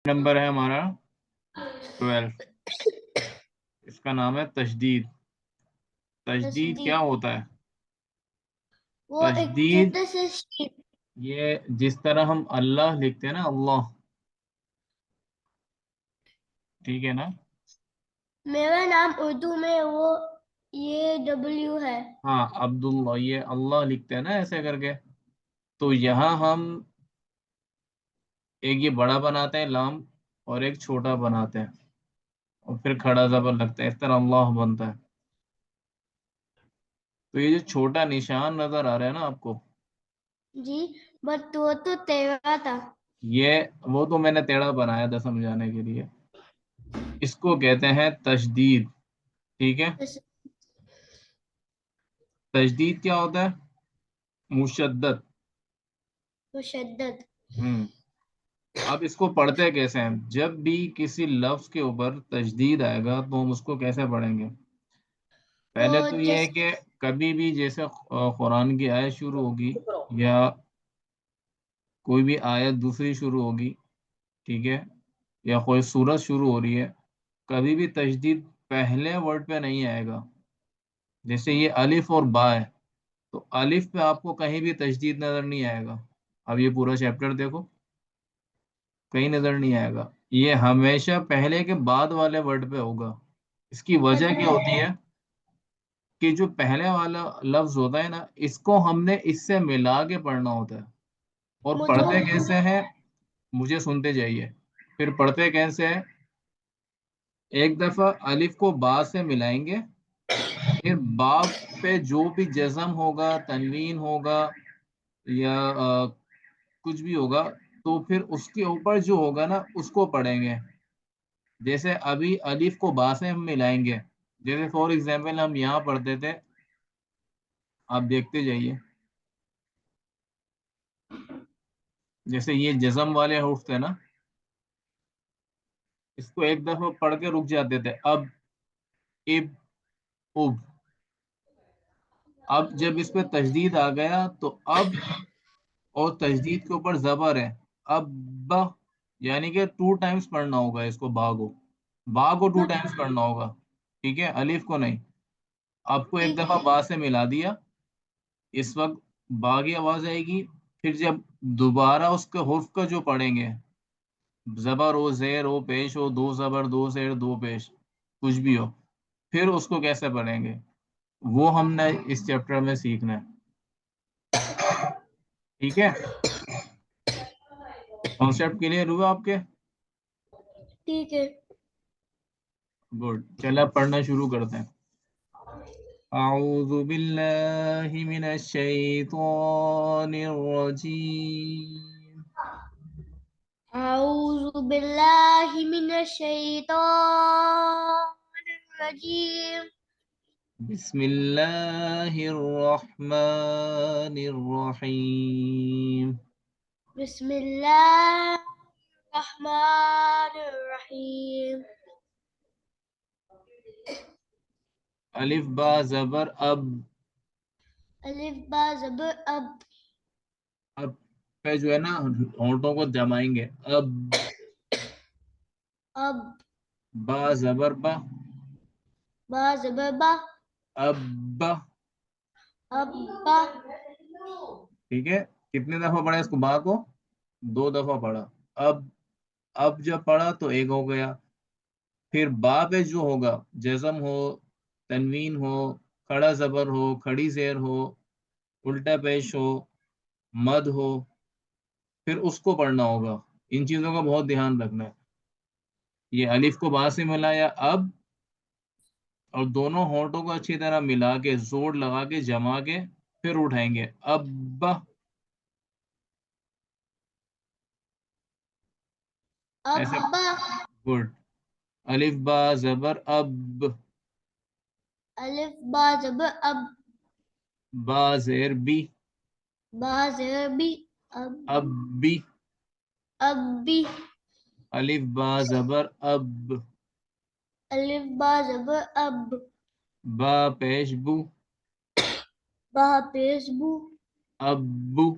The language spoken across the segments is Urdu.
نمبر ہے ہمارا 12. اس کا نام ہے تشدید. تشدید کیا ہوتا ہے؟ وہ ایک تشدید چھوٹے سے شیپ. یہ جس طرح ہم اللہ لکھتے ہیں نا، اللہ، ٹھیک ہے نا؟ میرا نام اردو میں وہ یہ ڈبلیو ہے. ہاں، عبداللہ، یہ اللہ لکھتے ہیں نا ایسے کر کے. تو یہاں ہم ایک یہ بڑا بناتے ہیں لام، اور ایک چھوٹا بناتے ہیں، اور پھر کھڑا زبر لگتا ہے، اس طرح اللہ بنتا ہے. تو یہ جو چھوٹا نشان نظر آ رہا ہے نا آپ کو، جی بٹ وہ تو تیرا تھا. وہ تو میں نے ٹیڑھا بنایا تھا سمجھانے کے لیے. اس کو کہتے ہیں تشدید. ٹھیک ہے؟ تشدید کیا ہوتا ہے؟ مشدد. مشدد. اب اس کو پڑھتے کیسے ہیں؟ جب بھی کسی لفظ کے اوپر تشدید آئے گا تو ہم اس کو کیسے پڑھیں گے؟ پہلے تو یہ ہے کہ کبھی بھی جیسے قرآن کی آیت شروع ہوگی یا کوئی بھی آیت دوسری شروع ہوگی، ٹھیک ہے، یا کوئی سورت شروع ہو رہی ہے، کبھی بھی تشدید پہلے ورڈ پہ نہیں آئے گا. جیسے یہ الف اور با ہے، تو الف پہ آپ کو کہیں بھی تشدید نظر نہیں آئے گا. اب یہ پورا چیپٹر دیکھو، کہیں نظر نہیں آئے گا. یہ ہمیشہ پہلے کے بعد والے ورڈ پہ ہوگا. اس کی وجہ کیا ہوتی ہے کہ جو پہلے والا لفظ ہوتا ہے نا، اس کو ہم نے اس سے ملا کے پڑھنا ہوتا ہے. اور پڑھتے کیسے ہیں؟ مجھے سنتے جائیے. پھر پڑھتے کیسے ہیں؟ ایک دفعہ الف کو با سے ملائیں گے، پھر با پہ جو بھی جزم ہوگا، تنوین ہوگا، یا کچھ بھی ہوگا، تو پھر اس کے اوپر جو ہوگا نا اس کو پڑھیں گے. جیسے ابھی الف کو با سے ہم ملائیں گے، جیسے فور ایگزامپل ہم یہاں پڑھتے تھے، آپ دیکھتے جائیے. جیسے یہ جزم والے حروف تھے نا، اس کو ایک دفعہ پڑھ کے رک جاتے تھے. اب، اب، اب. اب جب اس پہ تشدید آ گیا تو اب، اور تشدید کے اوپر زبر ہے، اب، یعنی کہ 2 ٹائمز پڑھنا ہوگا اس کو. با کو 2 ٹائمز پڑھنا ہوگا، ٹھیک ہے، الف کو نہیں. آپ کو ایک دفعہ با سے ملا دیا، اس وقت با کی آواز آئے گی. پھر جب دوبارہ اس کے حرف کا جو پڑھیں گے، زبر ہو، زیر ہو، پیش ہو، 2 زبر 2 زیر 2 پیش، کچھ بھی ہو، پھر اس کو کیسے پڑھیں گے وہ ہم نے اس چیپٹر میں سیکھنا ہے. ٹھیک ہے؟ کانسیپٹ کلیئر ہوا آپ کے؟ ٹھیک ہے. گڈ. چلے اب پڑھنا شروع کرتے ہیں. اعوذ باللہ من الشیطان الرجیم. اعوذ باللہ من الشیطان الرجیم. بسم اللہ الرحمن الرحیم. بسم اللہ الرحمن الرحیم. الف با زبر اب. الف با زبر اب. اب پہ جو ہے نا ہونٹوں کو جمائیں گے. اب. اب. با زبر با. با زبر با. اب. اب با. ٹھیک ہے. کتنے دفعہ پڑھا اس کو؟ با کو 2 دفعہ پڑھا. اب جب پڑھا تو ایک ہو گیا. پھر با پہ جو ہوگا، جزم ہو، تنوین ہو، کھڑا زبر ہو، کھڑی زیر ہو، الٹا پیش ہو، مد ہو، پھر اس کو پڑھنا ہوگا. ان چیزوں کا بہت دھیان رکھنا ہے. یہ الف کو با سے ملایا اب، اور دونوں ہونٹوں کو اچھی طرح ملا کے زور لگا کے جما کے پھر اٹھائیں گے. اب. ایسے. اب. گڈ. الف با زبر اب. الف با زبر اب. با زیر بی. با زیر بی. اب. اب بی. اب بی. الف با زبر اب. الف با زبر اب. با پیش بو. با پیش بو. ابو.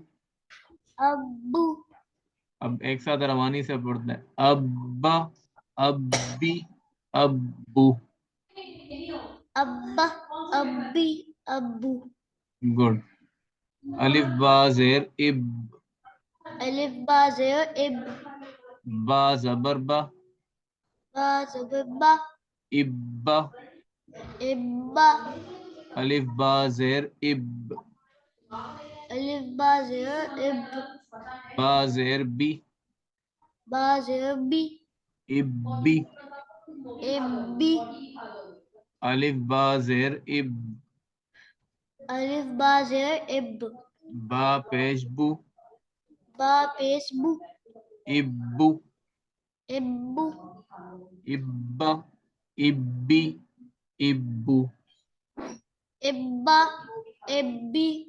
ابو. اب ایک ساتھ روانی سے پڑھتے ہیں. ابا, ابی, ابو. ابا, ابی, ابو. گڈ. الف با زیر اب. الف با زیر اب. با زبر با. با زبر با. ابا. ابا. الف با زیر اب. الف با زیر اب. با زیر بی. با زیر بی. ابی. ابی. الف با زیر اب. الف با زیر اب. با پیش بو. با پیش بو. ابو. ابو. ابا. ابی. ابو. ابا. ابی.